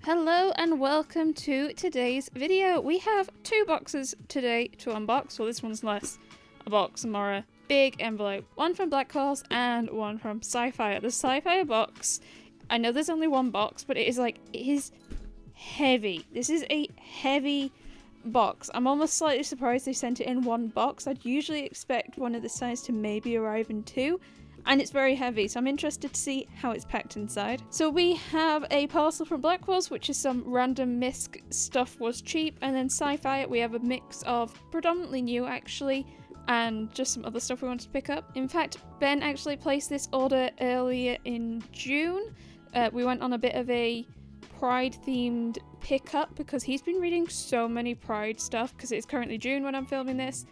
Hello and welcome to today's video. We have two boxes today to unbox. Well, this one's less a box, more a big envelope. One from Blackwells and one from SciFier. The SciFier box, I know there's only one box, but it is heavy. This is a heavy box. I'm almost slightly surprised they sent it in one box. I'd usually expect one of this size to maybe arrive in two. And it's very heavy, so I'm interested to see how it's packed inside. So we have a parcel from Blackwells, which is some random misc stuff was cheap, and then SciFi, we have a mix of predominantly new actually, and just some other stuff we wanted to pick up. In fact, Ben actually placed this order earlier in June. We went on a bit of a Pride themed pickup because he's been reading so many Pride stuff because it's currently June when I'm filming this.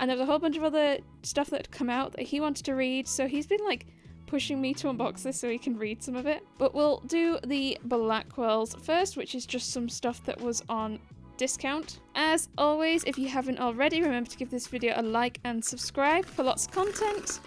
And there's a whole bunch of other stuff that had come out that he wanted to read, so he's been like pushing me to unbox this so he can read some of it. But we'll do the Blackwells first, which is just some stuff that was on discount. As always, if you haven't already, remember to give this video a like and subscribe for lots of content.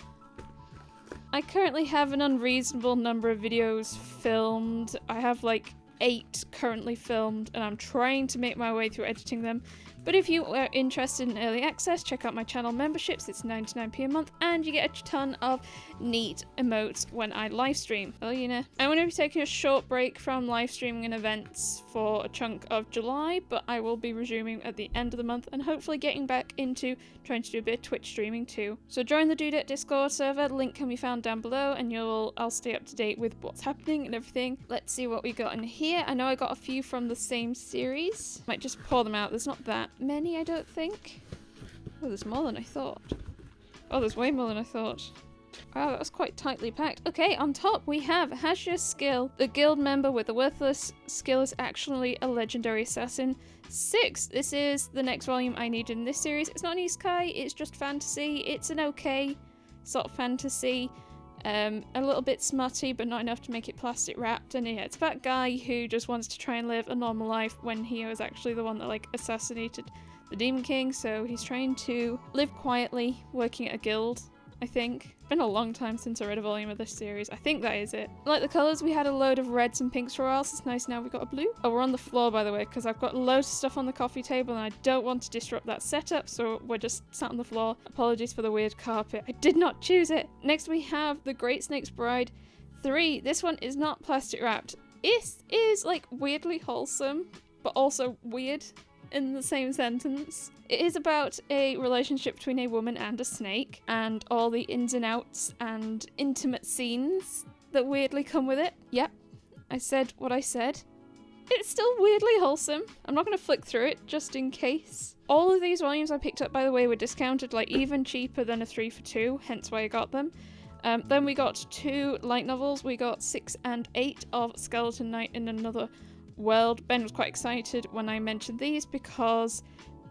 I currently have an unreasonable number of videos filmed. I have like 8 currently filmed and I'm trying to make my way through editing them. But if you are interested in early access, check out my channel memberships. It's 99p a month and you get a ton of neat emotes when I live stream. Well, you know, I'm going to be taking a short break from live streaming and events for a chunk of July, but I will be resuming at the end of the month and hopefully getting back into trying to do a bit of Twitch streaming too. So join the Dudette Discord server, link can be found down below, and I'll stay up to date with what's happening and everything. Let's see what we got in here. I know I got a few from the same series. Might just pour them out. There's not that many, I don't think. Oh, there's more than I thought. Oh, there's way more than I thought. Wow, that was quite tightly packed. Okay, on top we have Has Your Skill. The guild member with the worthless skill is actually a legendary assassin. 6. This is the next volume I need in this series. It's not an isekai, it's just fantasy. It's an okay sort of fantasy. A little bit smutty, but not enough to make it plastic wrapped. And yeah, it's about a guy who just wants to try and live a normal life when he was actually the one that like assassinated the Demon King. So he's trying to live quietly, working at a guild, I think. It's been a long time since I read a volume of this series. I think that is it. I like the colours. We had a load of reds and pinks for a while, so it's nice now we've got a blue. Oh, we're on the floor, by the way, because I've got loads of stuff on the coffee table and I don't want to disrupt that setup, so we're just sat on the floor. Apologies for the weird carpet. I did not choose it. Next we have The Great Snake's Bride 3. This one is not plastic wrapped. It is like weirdly wholesome, but also weird in the same sentence. It is about a relationship between a woman and a snake and all the ins and outs and intimate scenes that weirdly come with it. Yep, I said what I said. It's still weirdly wholesome. I'm not going to flick through it just in case. All of these volumes I picked up, by the way, were discounted, like even cheaper than a 3 for 2, hence why I got them. Then we got 2 light novels. We got 6 and 8 of Skeleton Knight in Another World. Ben was quite excited when I mentioned these because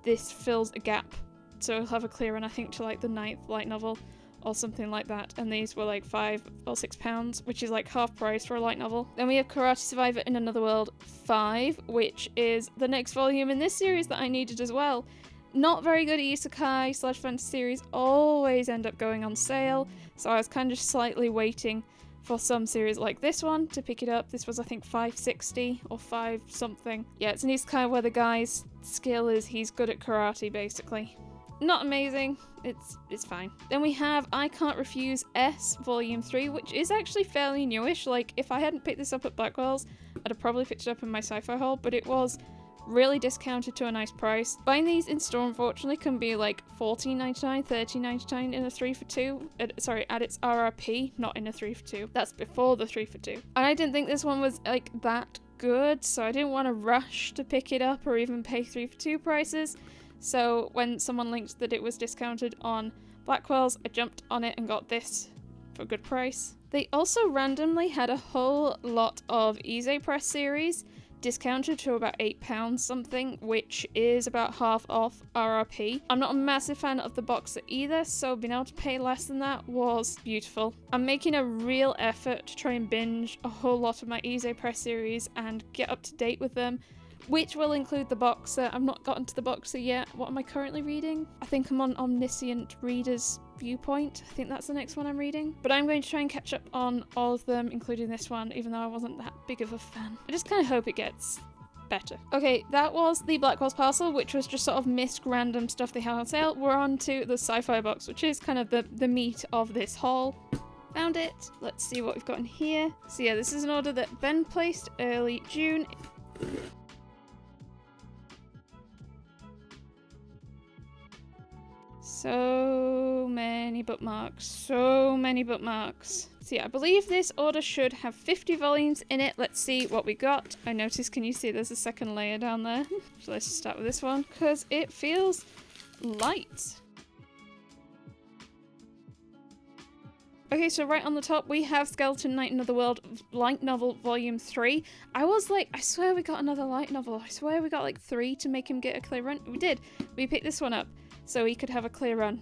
this fills a gap, so we'll have a clear run I think to like the 9th light novel or something like that, and these were like £5 or £6, which is like half price for a light novel. Then we have Karate Survivor in Another World 5, which is the next volume in this series that I needed as well. Not very good isekai / fantasy series always end up going on sale, so I was kind of slightly waiting for some series like this one to pick it up. This was I think $5.60 or 5 something. Yeah, it's an isekai where the guy's skill is he's good at karate basically. Not amazing, it's fine. Then we have I Can't Refuse S Volume 3, which is actually fairly newish. Like if I hadn't picked this up at Blackwells, I'd have probably picked it up in my Sci-Fi haul, but it was really discounted to a nice price. Buying these in store unfortunately can be like $14.99, $13.99 in a 3 for 2. Sorry, at its RRP, not in a 3 for 2. That's before the 3 for 2. And I didn't think this one was like that good, so I didn't want to rush to pick it up or even pay 3 for 2 prices. So when someone linked that it was discounted on Blackwells, I jumped on it and got this for a good price. They also randomly had a whole lot of Ise Press series discounted to about £8 something, which is about half off RRP. I'm not a massive fan of the box set either, so being able to pay less than that was beautiful. I'm making a real effort to try and binge a whole lot of my Ise Press series and get up to date with them which will include the boxer. I've not gotten to the boxer yet. What am I currently reading? I think I'm on Omniscient Reader's Viewpoint. I think that's the next one I'm reading. But I'm going to try and catch up on all of them, including this one, even though I wasn't that big of a fan. I just kind of hope it gets better. Okay, that was the Blackwells parcel, which was just sort of missed random stuff they had on sale. We're on to the Sci-Fi box, which is kind of the meat of this haul. Found it. Let's see what we've got in here. So yeah, this is an order that Ben placed early June. So many bookmarks. So many bookmarks. So yeah, I believe this order should have 50 volumes in it. Let's see what we got. I noticed, can you see there's a second layer down there? So let's just start with this one because it feels light. Okay, so right on the top we have Skeleton Knight in Otherworld light novel volume 3. I was like, I swear we got another light novel. I swear we got like 3 to make him get a clear run. We did. We picked this one up so he could have a clear run.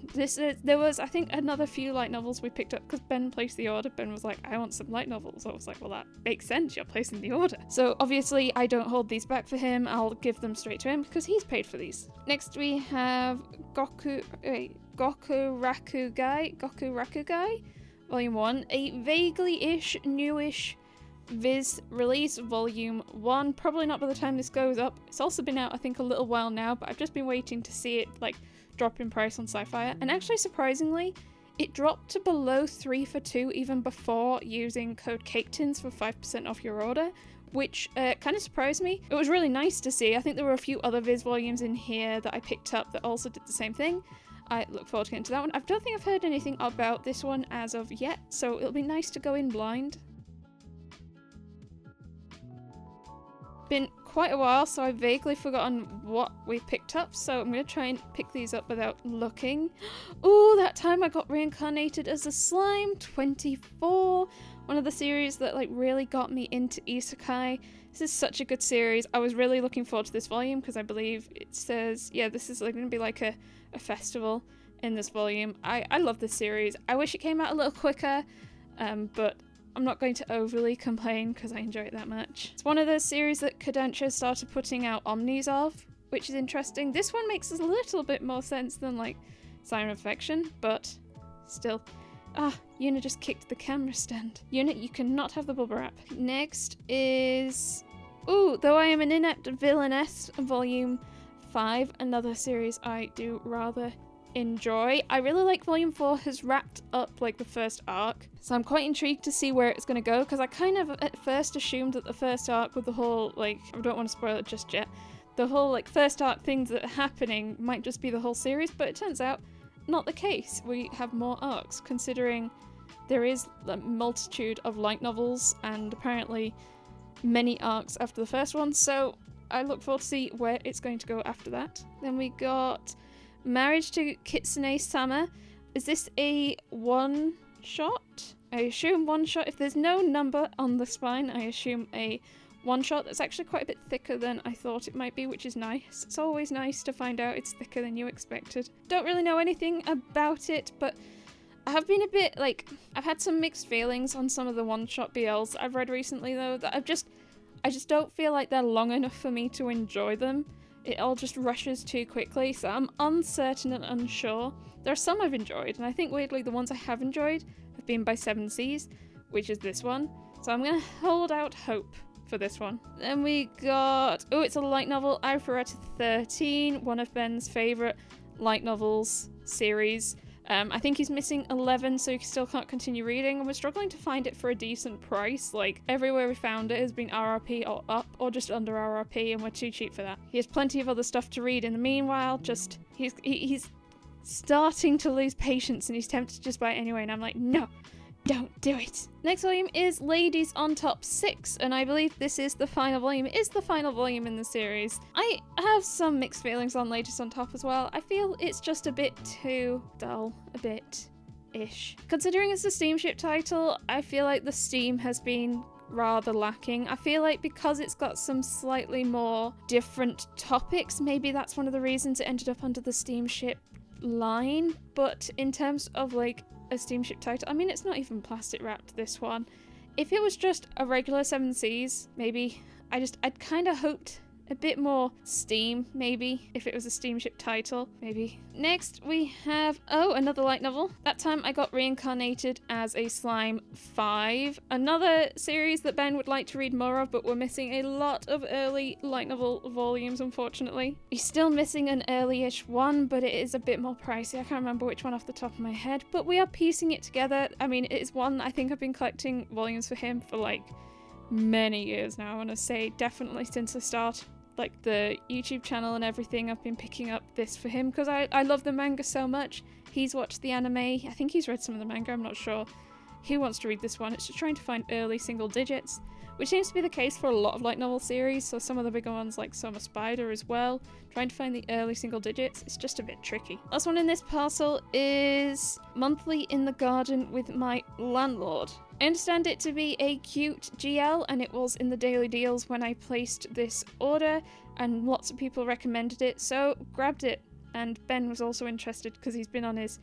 There was, I think, another few light novels we picked up because Ben placed the order. Ben was like, I want some light novels. I was like, well, that makes sense. You're placing the order. So obviously I don't hold these back for him. I'll give them straight to him because he's paid for these. Next we have Gokurakugai. Volume 1, a vaguely-ish, newish Viz release, Volume 1. Probably not by the time this goes up. It's also been out, I think, a little while now, but I've just been waiting to see it, like, drop in price on SciFier. And actually, surprisingly, it dropped to below 3 for 2 even before using code Caketinz for 5% off your order, which kind of surprised me. It was really nice to see. I think there were a few other Viz volumes in here that I picked up that also did the same thing. I look forward to getting to that one. I don't think I've heard anything about this one as of yet, so it'll be nice to go in blind. Been quite a while, so I've vaguely forgotten what we picked up, so I'm going to try and pick these up without looking. Oh, that time I got reincarnated as a slime, 24. One of the series that like really got me into isekai. This is such a good series. I was really looking forward to this volume because I believe it says, yeah, this is like going to be like a festival in this volume. I love this series. I wish it came out a little quicker, but I'm not going to overly complain because I enjoy it that much. It's one of those series that Caketinz started putting out omnis of, which is interesting. This one makes a little bit more sense than like Siren of Affection, but still. Ah, Yuna just kicked the camera stand. Yuna, you cannot have the bubble wrap. Next is... Ooh, Though I Am an Inept Villainess, Volume 5, another series I do rather enjoy. I really like Volume 4 has wrapped up like the first arc, so I'm quite intrigued to see where it's going to go because I kind of at first assumed that the first arc with the whole, like, I don't want to spoil it just yet, the whole like first arc things that are happening might just be the whole series, but it turns out not the case. We have more arcs considering there is a multitude of light novels and apparently many arcs after the first one, so I look forward to see where it's going to go after that. Then we got Marriage to Kitsune-sama. Is this a one-shot? I assume one-shot. If there's no number on the spine, I assume a one-shot. That's actually quite a bit thicker than I thought it might be, which is nice. It's always nice to find out it's thicker than you expected. Don't really know anything about it, but I have been a bit, like, I've had some mixed feelings on some of the one-shot BLs I've read recently, though, that I just don't feel like they're long enough for me to enjoy them. It all just rushes too quickly, so I'm uncertain and unsure. There are some I've enjoyed, and I think weirdly the ones I have enjoyed have been by 7 Seas, which is this one. So I'm going to hold out hope for this one. Then we got... Oh, it's a light novel, Alpharetta 13, one of Ben's favourite light novels series. I think he's missing 11, so he still can't continue reading, and we're struggling to find it for a decent price. Like, everywhere we found it has been RRP or up, or just under RRP, and we're too cheap for that. He has plenty of other stuff to read in the meanwhile, just, he's starting to lose patience, and he's tempted to just buy it anyway, and I'm like, no, don't do it. Next volume is Ladies on Top 6, and I believe this is the final volume. It is the final volume in the series. I have some mixed feelings on Ladies on Top as well. I feel it's just a bit too dull, a bit-ish. Considering it's a steamship title, I feel like the steam has been rather lacking. I feel like because it's got some slightly more different topics, maybe that's one of the reasons it ended up under the steamship line, but in terms of like a steamship title, I mean, it's not even plastic wrapped, this one. If it was just a regular 7 Seas, maybe I'd kind of hoped a bit more steam, maybe, if it was a steamship title, maybe. Next we have, oh, another light novel. That time I got reincarnated as a slime 5. Another series that Ben would like to read more of, but we're missing a lot of early light novel volumes, unfortunately. He's still missing an early-ish one, but it is a bit more pricey. I can't remember which one off the top of my head, but we are piecing it together. I mean, it is one I think I've been collecting volumes for him for like many years now. I want to say definitely since I started like the YouTube channel and everything. I've been picking up this for him because I love the manga so much. He's watched the anime. I think he's read some of the manga, I'm not sure. He wants to read this one. It's just trying to find early single digits, which seems to be the case for a lot of light novel series, so some of the bigger ones like Summer Spider as well. Trying to find the early single digits, it's just a bit tricky. Last one in this parcel is Monthly in the Garden with My Landlord. I understand it to be a cute GL, and it was in the daily deals when I placed this order, and lots of people recommended it, so grabbed it. And Ben was also interested because he's been on his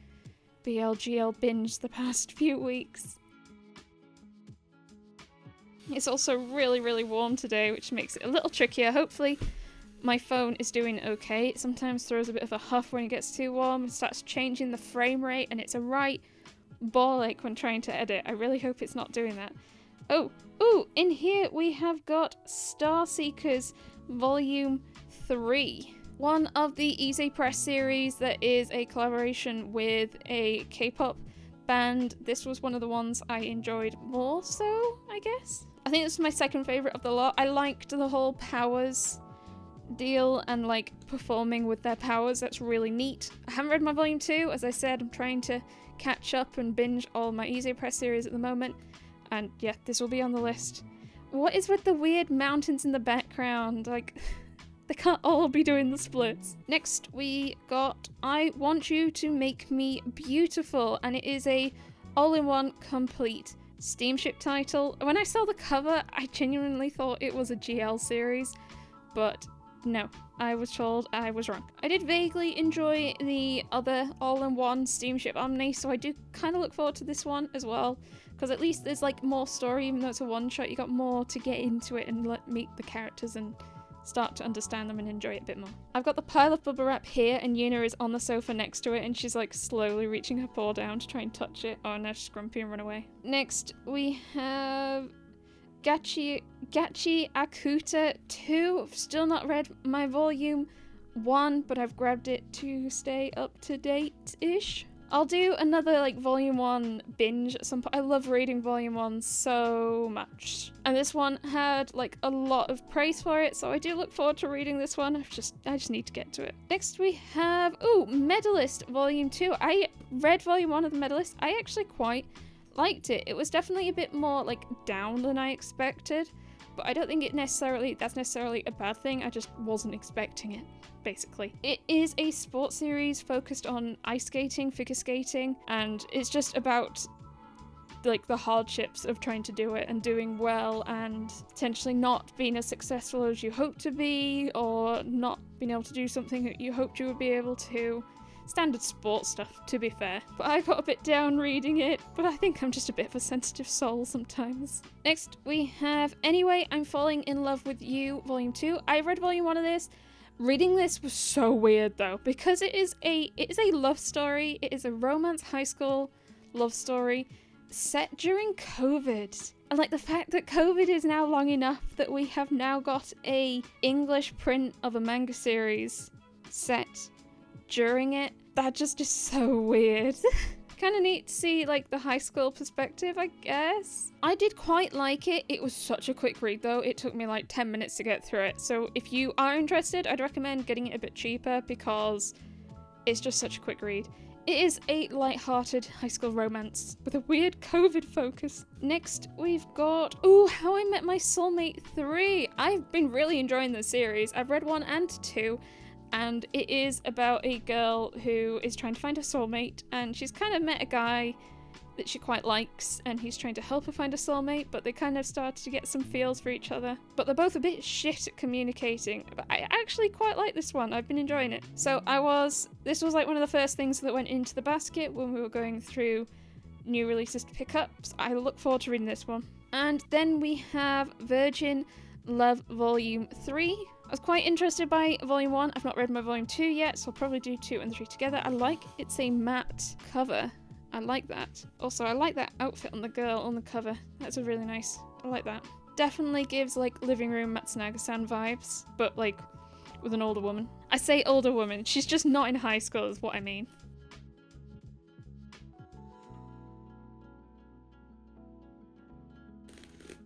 BLGL binge the past few weeks. It's also really, really warm today, which makes it a little trickier. Hopefully my phone is doing okay. It sometimes throws a bit of a huff when it gets too warm and starts changing the frame rate, and it's a right ball ache when trying to edit. I really hope it's not doing that. Oh, ooh, in here we have got Star Seekers Volume 3. One of the Easy Press series that is a collaboration with a K-pop band. This was one of the ones I enjoyed more so, I guess. I think this is my second favourite of the lot. I liked the whole powers deal and like performing with their powers. That's really neat. I haven't read my volume 2. As I said, I'm trying to catch up and binge all my Easy Press series at the moment. And yeah, this will be on the list. What is with the weird mountains in the background? Like, they can't all be doing the splits. Next we got I Want You to Make Me Beautiful, and it is a all-in-one complete steamship title. When I saw the cover, I genuinely thought it was a GL series, but no, I was told I was wrong. I did vaguely enjoy the other all-in-one steamship omni, so I do kind of look forward to this one as well, because at least there's like more story. Even though it's a one-shot, you got more to get into it and meet the characters and start to understand them and enjoy it a bit more. I've got the pile of bubble wrap here, and Yuna is on the sofa next to it, and she's like slowly reaching her paw down to try and touch it. Oh, now she's grumpy and run away. Next we have Gachi Akuta 2. I've still not read my volume 1, but I've grabbed it to stay up to date-ish. I'll do another like volume 1 binge at some point. I love reading volume 1 so much. And this one had like a lot of praise for it, so I do look forward to reading this one. I just need to get to it. Next we have, ooh, Medalist volume 2. I read volume 1 of the Medalist. I actually quite liked it. It was definitely a bit more like down than I expected, but I don't think that's necessarily a bad thing. I just wasn't expecting it, basically. It is a sports series focused on ice skating, figure skating, and it's just about like the hardships of trying to do it and doing well and potentially not being as successful as you hope to be, or not being able to do something that you hoped you would be able to. Standard sports stuff, to be fair. But I got a bit down reading it, but I think I'm just a bit of a sensitive soul sometimes. Next we have Anyway, I'm Falling in Love with You, Volume 2. I read Volume 1 of this. Reading this was so weird though, because it is a love story. It is a romance high school love story set during COVID. And like the fact that COVID is now long enough that we have now got a English print of a manga series set during it, that just is so weird. Kind of neat to see like the high school perspective, I guess. I did quite like it. It was such a quick read though. It took me like 10 minutes to get through it. So if you are interested, I'd recommend getting it a bit cheaper because it's just such a quick read. It is a light-hearted high school romance with a weird COVID focus. Next we've got, ooh, How I Met My Soulmate 3. I've been really enjoying the series. I've read 1 and 2. And it is about a girl who is trying to find her soulmate, and she's kind of met a guy that she quite likes, and he's trying to help her find a soulmate, but they kind of start to get some feels for each other. But they're both a bit shit at communicating. But I actually quite like this one. I've been enjoying it. So this was like one of the first things that went into the basket when we were going through new releases to pick up. So I look forward to reading this one. And then we have Virgin Love Volume 3. was quite interested by volume 1. I've not read my volume 2 yet, so I'll probably do 2 and 3 together. I like it's a matte cover. I like that. Also, I like that outfit on the girl on the cover. That's a really nice. I like that. Definitely gives like living room Matsunaga-san vibes, but like with an older woman. I say older woman. She's just not in high school is what I mean.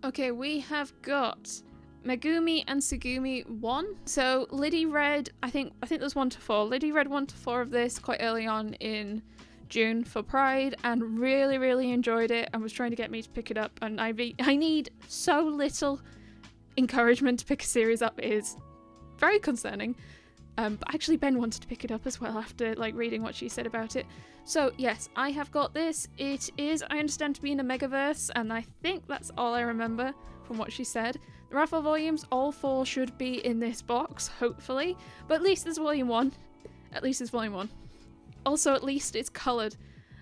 Okay, we have got Megumi and Tsugumi 1. So Liddy read, I think there's 1 to 4. Liddy read 1 to 4 of this quite early on in June for Pride and really enjoyed it and was trying to get me to pick it up, and I need so little encouragement to pick a series up. It is very concerning. But actually Ben wanted to pick it up as well after like reading what she said about it. So yes, I have got this. It is, I understand, to be in a megaverse, and I think that's all I remember from what she said. The raffle volumes, all 4 should be in this box, hopefully. But at least there's volume 1. At least there's volume 1. Also, at least it's coloured.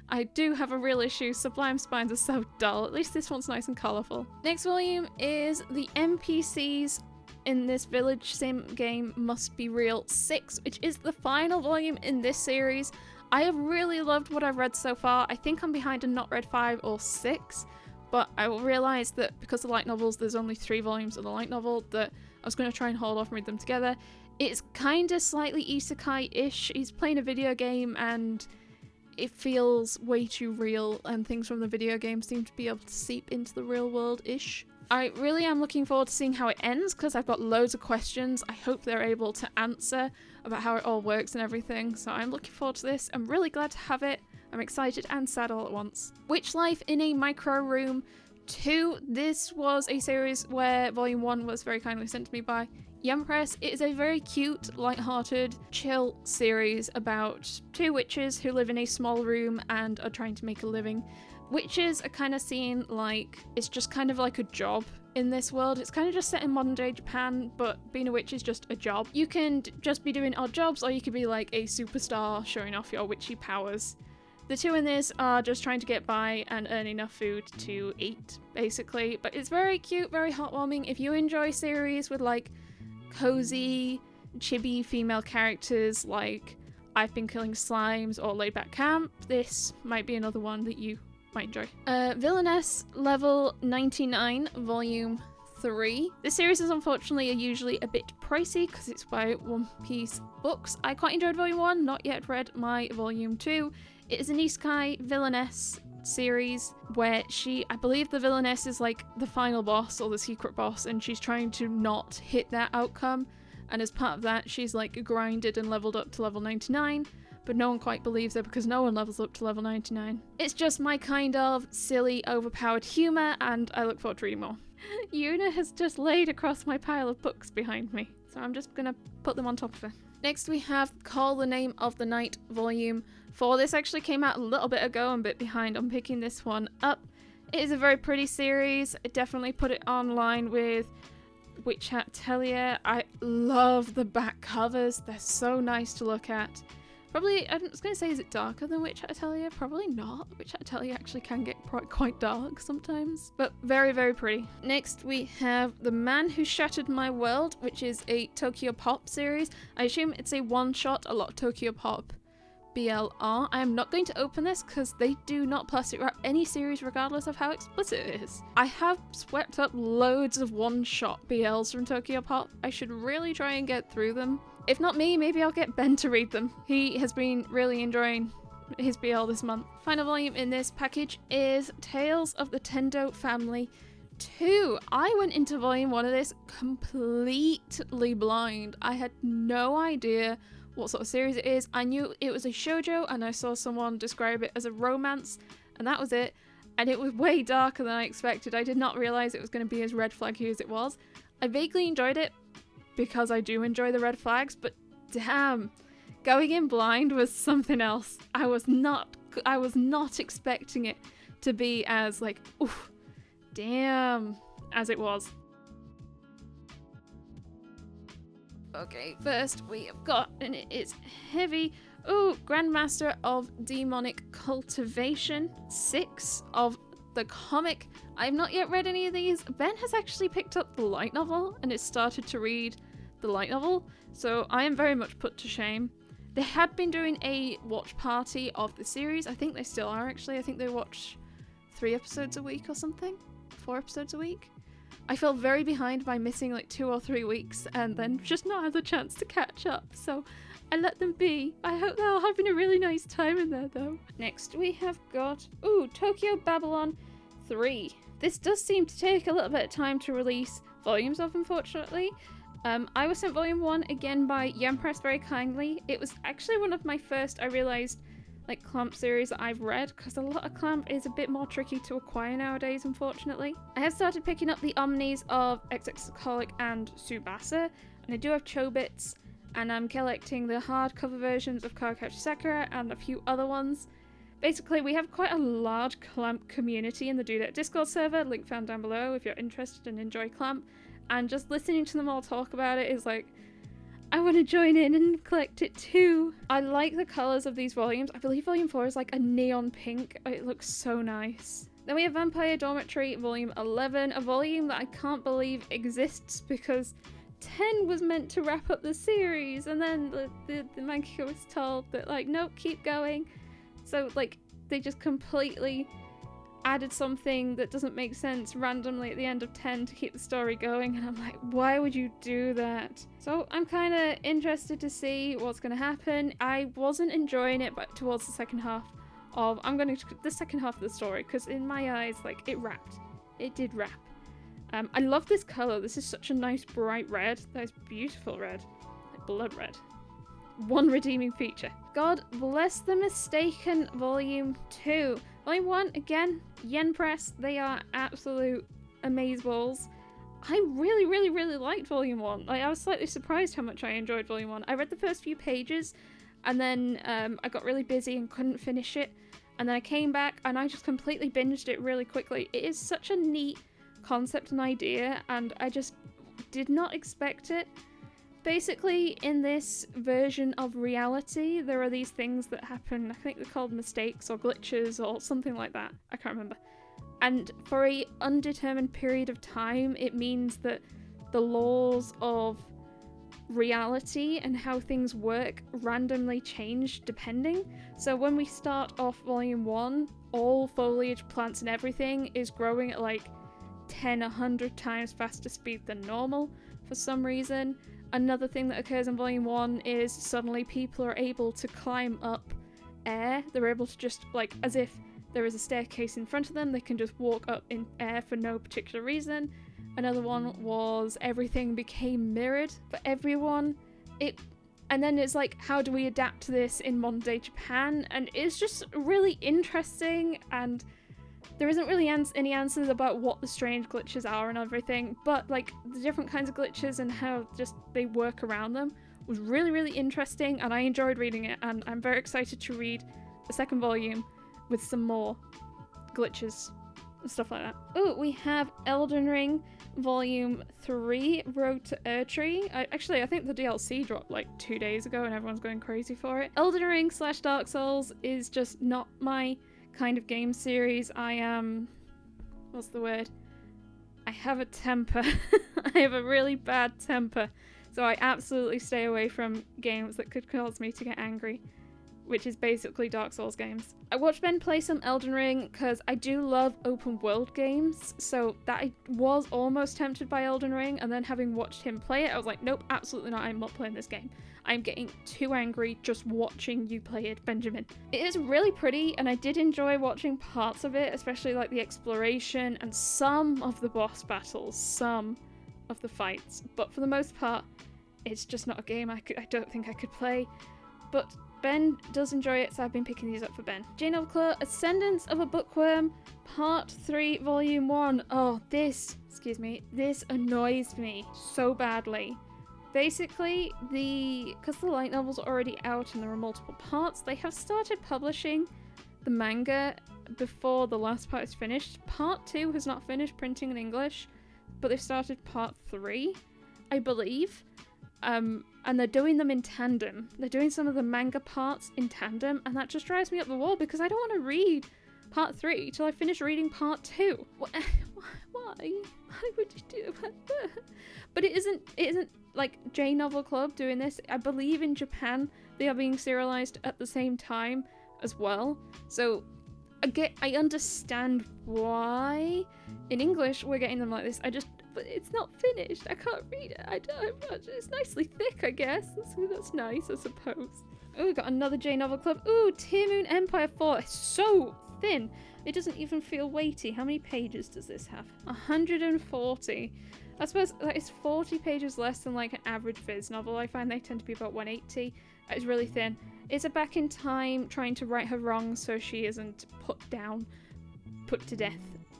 I do have a real issue. Sublime Spines are so dull. At least this one's nice and colourful. Next volume is the NPCs in this Village Sim game Must Be Real 6, which is the final volume in this series. I have really loved what I've read so far. I think I'm behind and not read 5 or 6, but I realised that because of light novels, there's only 3 volumes of the light novel, that I was going to try and hold off and read them together. It's kind of slightly isekai-ish. He's playing a video game and it feels way too real, and things from the video game seem to be able to seep into the real world-ish. I really am looking forward to seeing how it ends because I've got loads of questions. I hope they're able to answer about how it all works and everything, so I'm looking forward to this. I'm really glad to have it. I'm excited and sad all at once. Witch Life in a Micro Room 2. This was a series where volume 1 was very kindly sent to me by Yum Press. It is a very cute, light-hearted, chill series about 2 witches who live in a small room and are trying to make a living. Witches are kind of seen like, it's just kind of like a job in this world. It's kind of just set in modern day Japan, but being a witch is just a job. You can just be doing odd jobs, or you could be like a superstar showing off your witchy powers. The 2 in this are just trying to get by and earn enough food to eat, basically. But it's very cute, very heartwarming. If you enjoy series with like cozy, chibi female characters like I've Been Killing Slimes or Laid Back Camp, this might be another one that you might enjoy. Villainess Level 99 Volume 3. This series is unfortunately usually a bit pricey because it's by One Piece Books. I quite enjoyed Volume 1, not yet read my Volume 2. It is an isekai villainess series where I believe the villainess is like the final boss or the secret boss, and she's trying to not hit that outcome, and as part of that she's like grinded and leveled up to level 99, but no one quite believes her because no one levels up to level 99. It's just my kind of silly, overpowered humour, and I look forward to reading more. Yuna has just laid across my pile of books behind me, so I'm just gonna put them on top of her. Next we have Call the Name of the Night Volume 4. This actually came out a little bit ago. I'm a bit behind on picking this one up. It is a very pretty series. I definitely put it online with Witch Atelier. I love the back covers. They're so nice to look at. Probably, I was going to say, is it darker than Witch Atelier? Probably not. Witch Atelier actually can get quite dark sometimes, but very, very pretty. Next, we have The Man Who Shattered My World, which is a Tokyo Pop series. I assume it's a one-shot. A lot of Tokyo Pop BL are. I am not going to open this because they do not plastic wrap any series regardless of how explicit it is. I have swept up loads of one-shot BLs from Tokyo Pop. I should really try and get through them. If not me, maybe I'll get Ben to read them. He has been really enjoying his BL this month. Final volume in this package is Tales of the Tendo Family 2. I went into volume 1 of this completely blind. I had no idea what sort of series it is. I knew it was a shoujo and I saw someone describe it as a romance, and that was it. And it was way darker than I expected. I did not realise it was going to be as red flaggy as it was. I vaguely enjoyed it because I do enjoy the red flags, but damn, going in blind was something else. I was not expecting it to be as like, oof, damn, as it was. Okay, first we have got, and it is heavy, Grandmaster of Demonic Cultivation 6 of the comic. I've not yet read any of these. Ben has actually picked up the light novel and has started to read the light novel, so I am very much put to shame. They had been doing a watch party of the series. I think they still are, actually. I think they watch 3 episodes a week or something, 4 episodes a week. I felt very behind by missing like 2 or 3 weeks and then just not had the chance to catch up, so I let them be. I hope they're all having a really nice time in there though. Next we have got, Tokyo Babylon 3. This does seem to take a little bit of time to release volumes of, unfortunately. I was sent volume 1 again by Yen Press very kindly. It was actually one of my first, I realised, like Clamp series that I've read, because a lot of Clamp is a bit more tricky to acquire nowadays, unfortunately. I have started picking up the Omnis of XX and Tsubasa, and I do have Chobits, and I'm collecting the hardcover versions of Kagakachi Sakura and a few other ones. Basically, we have quite a large Clamp community in the Do That Discord server, link found down below if you're interested and enjoy Clamp, and just listening to them all talk about it is like, I want to join in and collect it too. I like the colours of these volumes. I believe volume 4 is like a neon pink. It looks so nice. Then we have Vampire Dormitory volume 11, a volume that I can't believe exists because 10 was meant to wrap up the series, and then the mangaka was told that like, nope, keep going. So like, they just completely added something that doesn't make sense randomly at the end of 10 to keep the story going, and I'm like, why would you do that? So I'm kind of interested to see what's going to happen. I wasn't enjoying it, but towards the second half of, the second half of the story, because in my eyes, like, it wrapped. It did wrap. I love this colour. This is such a nice bright red. That is beautiful red. Like blood red. One redeeming feature. God Bless the Mistaken volume 2. Volume 1, again, Yen Press. They are absolute amazeballs. I really liked volume 1. Like, I was slightly surprised how much I enjoyed volume 1. I read the first few pages and then I got really busy and couldn't finish it. And then I came back and I just completely binged it really quickly. It is such a neat concept and idea, and I just did not expect it. Basically, in this version of reality, there are these things that happen. I think they're called mistakes or glitches or something like that. I can't remember. And for a undetermined period of time, it means that the laws of reality and how things work randomly change depending. So when we start off volume 1, all foliage, plants and everything is growing at like 100 times faster speed than normal for some reason. Another thing that occurs in volume 1 is suddenly people are able to climb up air. They're able to just, like, as if there is a staircase in front of them, they can just walk up in air for no particular reason. Another one was everything became mirrored for everyone. And then it's like, how do we adapt to this in modern day Japan? And it's just really interesting, and there isn't really any answers about what the strange glitches are and everything, but like the different kinds of glitches and how just they work around them was really interesting, and I enjoyed reading it, and I'm very excited to read the second volume with some more glitches and stuff like that. Oh, we have Elden Ring Volume 3, Road to Erdtree. I think the DLC dropped like 2 days ago and everyone's going crazy for it. Elden Ring / Dark Souls is just not my kind of game series. I am, what's the word? I have a temper. I have a really bad temper. So I absolutely stay away from games that could cause me to get angry, which is basically Dark Souls games. I watched Ben play some Elden Ring because I do love open world games, so that I was almost tempted by Elden Ring, and then having watched him play it, I was like, nope, absolutely not, I'm not playing this game. I'm getting too angry just watching you play it, Benjamin. It is really pretty, and I did enjoy watching parts of it, especially like the exploration and some of the boss battles, some of the fights, but for the most part, it's just not a game I don't think I could play. But Ben does enjoy it, so I've been picking these up for Ben. Jane Claw, Ascendance of a Bookworm, Part 3, Volume 1. Oh, this annoys me so badly. Basically, because the light novel's already out and there are multiple parts, they have started publishing the manga before the last part is finished. Part 2 has not finished printing in English, but they've started Part 3, I believe. And they're doing them in tandem. They're doing some of the manga parts in tandem, and that just drives me up the wall because I don't want to read Part 3 till I finish reading Part 2. Why? Why would you do that? But it isn't like J Novel Club doing this. I believe in Japan they are being serialized at the same time as well. So I understand why in English we're getting them like this. But it's not finished. I can't read it. I don't. It's nicely thick, I guess. That's nice, I suppose. Oh, we got another J Novel Club. Ooh, Tear Moon Empire 4. It's so thin. It doesn't even feel weighty. How many pages does this have? 140. I suppose that is 40 pages less than like an average Viz novel. I find they tend to be about 180. It's really thin. It's a back in time trying to right her wrongs so she isn't put to death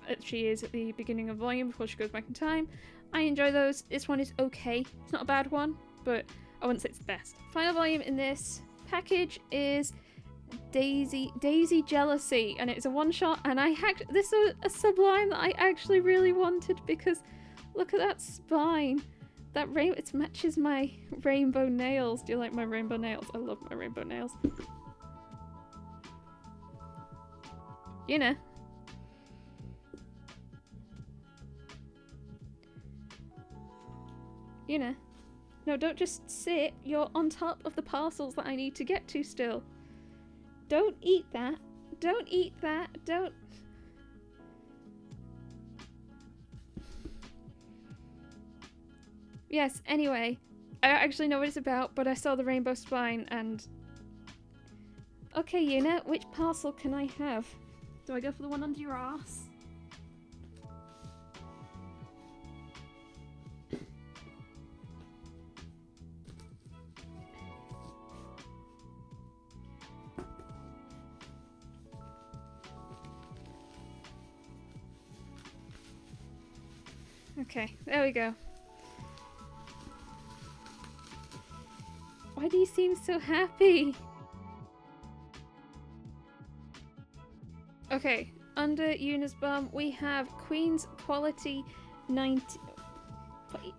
as she is at the beginning of volume before she goes back in time. I enjoy those. This one is okay. It's not a bad one, but I wouldn't say it's the best. Final volume in this package is Daisy Jealousy, and it's a one-shot, and this is a sublime that I actually really wanted because look at that spine. That it matches my rainbow nails. Do you like my rainbow nails? I love my rainbow nails. You know. You know. No, don't just sit. You're on top of the parcels that I need to get to still. Don't eat that. Don't eat that. Don't. Yes, anyway. I don't actually know what it's about, but I saw the rainbow spine and... Okay, Yuna, which parcel can I have? Do I go for the one under your ass? Okay, there we go. Why do you seem so happy? Okay, under Yuna's bum we have Queen's Quality 90... Wait.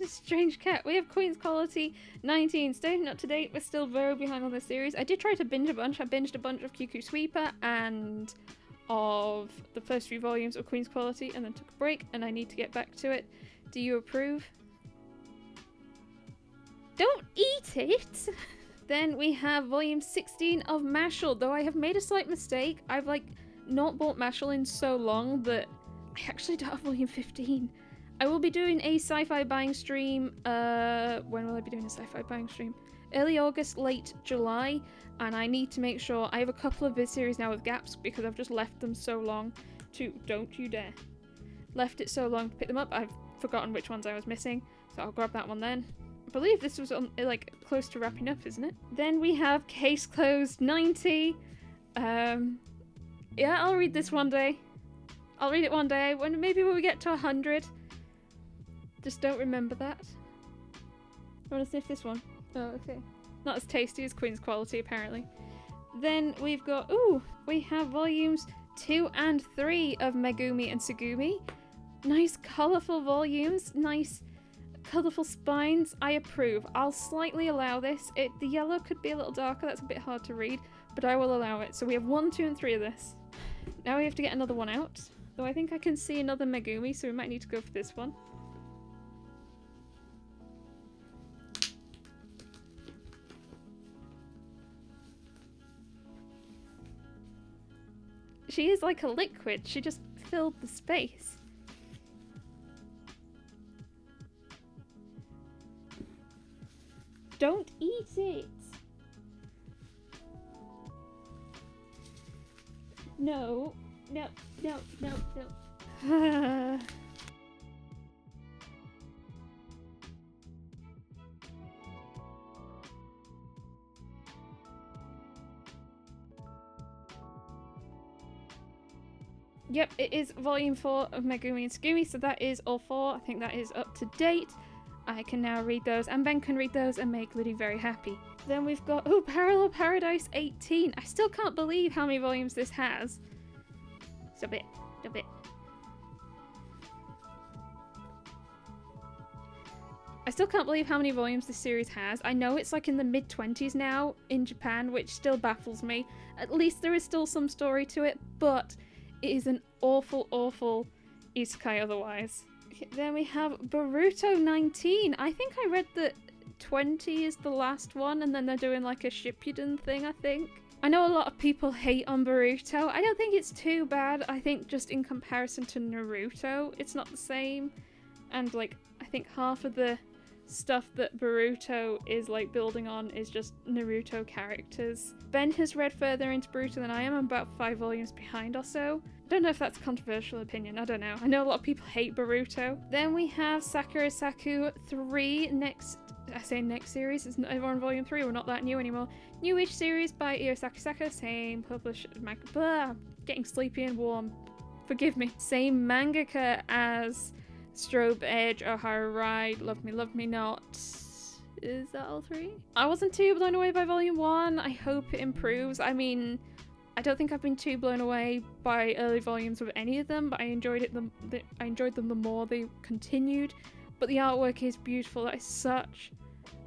Strange cat. We have Queen's Quality 19. Staying up to date, we're still very behind on this series. I did try to binge a bunch. I binged a bunch of QQ Sweeper and of the first few volumes of Queen's Quality and then took a break, and I need to get back to it. Do you approve? Don't eat it! Then we have volume 16 of Mashal, though I have made a slight mistake. I've like not bought Mashal in so long that I actually don't have volume 15. I will be doing a sci-fi buying stream, when will I be doing a sci-fi buying stream? Early August, late July, and I need to make sure, I have a couple of vid series now with gaps because I've just left them so long to, don't you dare, left it so long to pick them up, I've forgotten which ones I was missing, so I'll grab that one then. I believe this was on, like, close to wrapping up, isn't it? Then we have Case Closed 90, yeah, I'll read this one day. I'll read it one day, maybe when we get to 100. Just don't remember that. I want to sniff this one. Oh, okay. Not as tasty as Queen's Quality, apparently. Then we've got... Ooh! We have volumes 2 and 3 of Megumi and Tsugumi. Nice colourful volumes. Nice colourful spines. I approve. I'll slightly allow this. The yellow could be a little darker. That's a bit hard to read. But I will allow it. So we have 1, 2 and 3 of this. Now we have to get another one out. Though I think I can see another Megumi, so we might need to go for this one. She is like a liquid. She just filled the space. Don't eat it. No. No. No. No. No. Yep, it is volume 4 of Megumi and Tsugumi, so that is all 4. I think that is up to date. I can now read those, and Ben can read those and make Liddy very happy. Then we've got, oh, Parallel Paradise 18. I still can't believe how many volumes this has. Stop it. Stop it. I still can't believe how many volumes this series has. I know it's like in the mid-20s now in Japan, which still baffles me. At least there is still some story to it, but it is an awful, awful isekai otherwise. Okay, then we have Boruto 19. I think I read that 20 is the last one, and then they're doing like a Shippuden thing, I think. I know a lot of people hate on Boruto. I don't think it's too bad. I think just in comparison to Naruto, it's not the same. And like, I think half of the stuff that Boruto is like building on is just Naruto characters. Ben has read further into Boruto than I am. I'm about 5 volumes behind or so. I don't know if that's a controversial opinion, I don't know. I know a lot of people hate Boruto. Then we have Sakura Saku 3 next. I say next series, it's we're on volume 3, we're not that new anymore. Newish series by Io Sakisaka, same publisher, I'm getting sleepy and warm, forgive me. Same mangaka as Strobe Edge, O'Hara Ride, Love Me Not. Is that all 3? I wasn't too blown away by volume 1, I hope it improves. I mean, I don't think I've been too blown away by early volumes of any of them, but I enjoyed them the more they continued. But the artwork is beautiful. That is such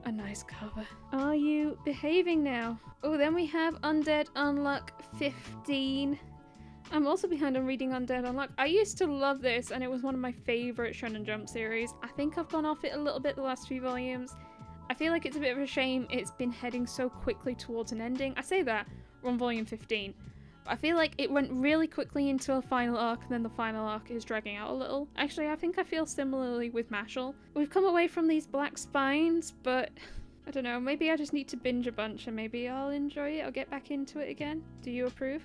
a nice cover. Are you behaving now? Oh, then we have Undead Unluck 15. I'm also behind on reading Undead Unluck. I used to love this and it was one of my favourite Shonen Jump series. I think I've gone off it a little bit the last few volumes. I feel like it's a bit of a shame it's been heading so quickly towards an ending. I say that, we're on volume 15. I feel like it went really quickly into a final arc and then the final arc is dragging out a little. Actually, I think I feel similarly with Mashal. We've come away from these black spines, but I don't know, maybe I just need to binge a bunch and maybe I'll enjoy it. I'll get back into it again. Do you approve?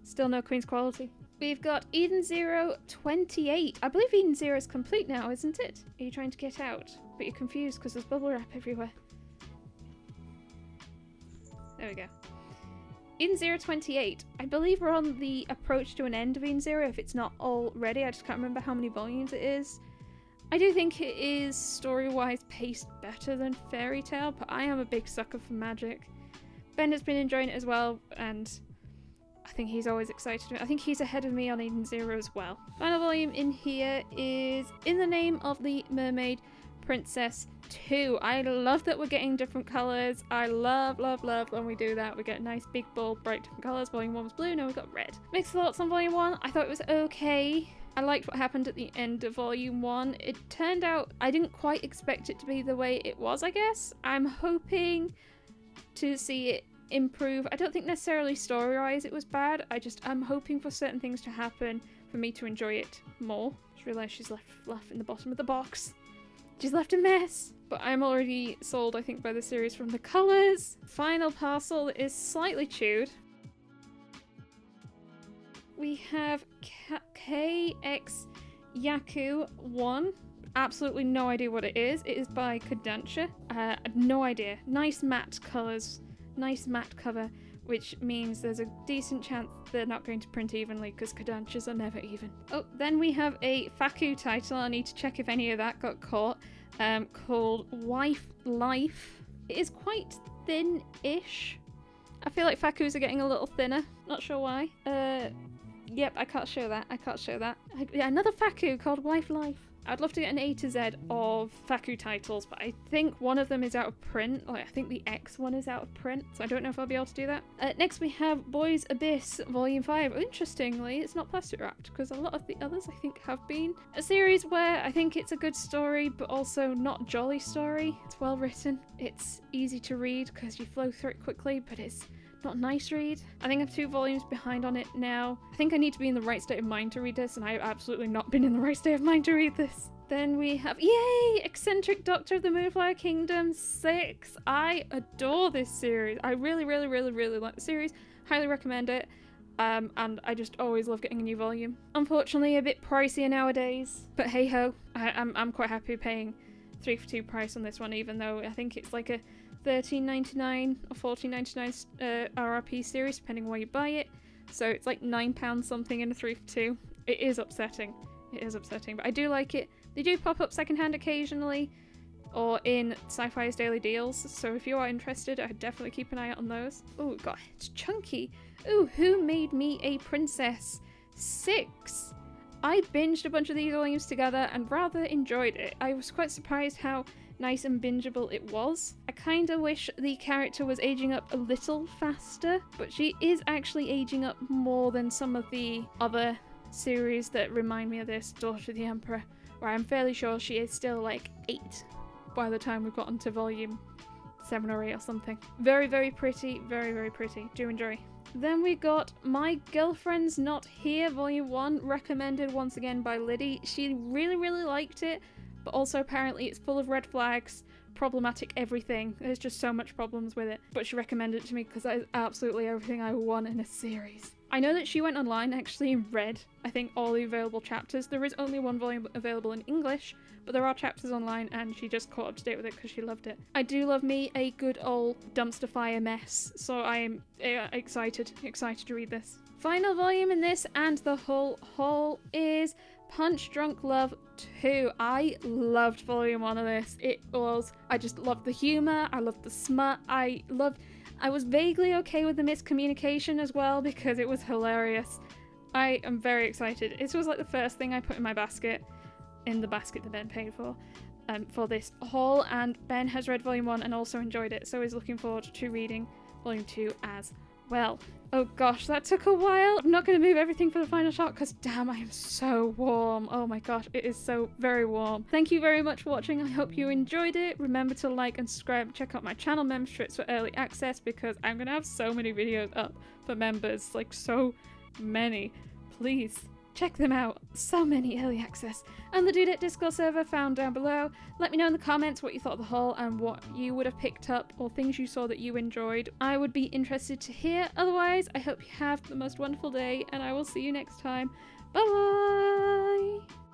Still no Queen's Quality. We've got Eden Zero 28. I believe Eden Zero is complete now, isn't it? Are you trying to get out? But you're confused because there's bubble wrap everywhere. There we go. Eden Zero 28. I believe we're on the approach to an end of Eden Zero, if it's not already. I just can't remember how many volumes it is. I do think it is story-wise paced better than Fairy Tail, but I am a big sucker for magic. Ben has been enjoying it as well, and I think he's always excited. I think he's ahead of me on Eden Zero as well. Final volume in here is In the Name of the Mermaid Princess 2. I love that we're getting different colours. I love when we do that. We get nice big bold bright different colours. Volume 1 was blue, now we've got red. Mixed thoughts on volume 1. I thought it was okay. I liked what happened at the end of volume 1. It turned out I didn't quite expect it to be the way it was, I guess. I'm hoping to see it improve. I don't think necessarily story-wise it was bad. I'm hoping for certain things to happen for me to enjoy it more. Just realised she's left fluff in the bottom of the box. She's left a mess. But I'm already sold, I think, by the series from the colours. Final parcel is slightly chewed. We have KX Yaku 1. Absolutely no idea what it is. It is by Kodansha. No idea. Nice matte colours. Nice matte cover, which means there's a decent chance they're not going to print evenly because Kodanshas are never even. Oh, then we have a Faku title. I need to check if any of that got caught. Called Wife Life. It is quite thin-ish. I feel like Fakus are getting a little thinner. Not sure why. Yep, I can't show that. Yeah, another Faku called Wife Life. I'd love to get an A to Z of Faku titles, but I think one of them is out of print. Like, I think the X one is out of print, so I don't know if I'll be able to do that. Next we have Boys Abyss Volume 5. Interestingly, it's not plastic wrapped, because a lot of the others I think have been. A series where I think it's a good story, but also not jolly story. It's well written. It's easy to read, because you flow through it quickly, but it's not a nice read. I think I'm 2 volumes behind on it now. I think I need to be in the right state of mind to read this, and I've absolutely not been in the right state of mind to read this. Then we have, yay! Eccentric Doctor of the Moonflower Kingdom 6. I adore this series. I really like the series. Highly recommend it. And I just always love getting a new volume. Unfortunately, a bit pricier nowadays, but hey ho. I'm quite happy paying 3 for 2 price on this one, even though I think it's like a $13.99 or $14.99 RRP series, depending on where you buy it. So it's like £9 something in a 3 for 2. It is upsetting. It is upsetting, but I do like it. They do pop up secondhand occasionally, or in Sci-Fi's daily deals. So if you are interested, I'd definitely keep an eye out on those. Oh god, it's chunky. Ooh, Who Made Me a Princess 6. I binged a bunch of these volumes together and rather enjoyed it. I was quite surprised how nice and bingeable it was. I kinda wish the character was aging up a little faster, but she is actually aging up more than some of the other series that remind me of this, Daughter of the Emperor, where I'm fairly sure she is still like 8 by the time we've gotten to volume 7 or 8 or something. Very, very pretty, very, very pretty. Do enjoy. Then we got My Girlfriend's Not Here, Volume 1, recommended once again by Liddy. She really, really liked it, but also apparently it's full of red flags, problematic everything. There's just so much problems with it. But she recommended it to me because that is absolutely everything I want in a series. I know that she went online actually and read, I think, all the available chapters. There is only one volume available in English, but there are chapters online and she just caught up to date with it because she loved it. I do love me a good old dumpster fire mess, so I am excited to read this. Final volume in this and the whole haul is Punch Drunk Love 2. I loved volume 1 of this. I just loved the humour, I loved the smut, I was vaguely okay with the miscommunication as well because it was hilarious. I am very excited. This was like the first thing I put in my basket, in the basket that Ben paid for this haul, and Ben has read volume 1 and also enjoyed it, so he's looking forward to reading volume 2 as well. Oh gosh, that took a while. I'm not going to move everything for the final shot because damn, I am so warm. Oh my gosh, it is so very warm. Thank you very much for watching. I hope you enjoyed it. Remember to like and subscribe. Check out my channel memberships for early access because I'm going to have so many videos up for members, like so many. Please check them out. So many early access. And the Dudette Discord server found down below. Let me know in the comments what you thought of the haul and what you would have picked up or things you saw that you enjoyed. I would be interested to hear. Otherwise, I hope you have the most wonderful day and I will see you next time. Bye bye!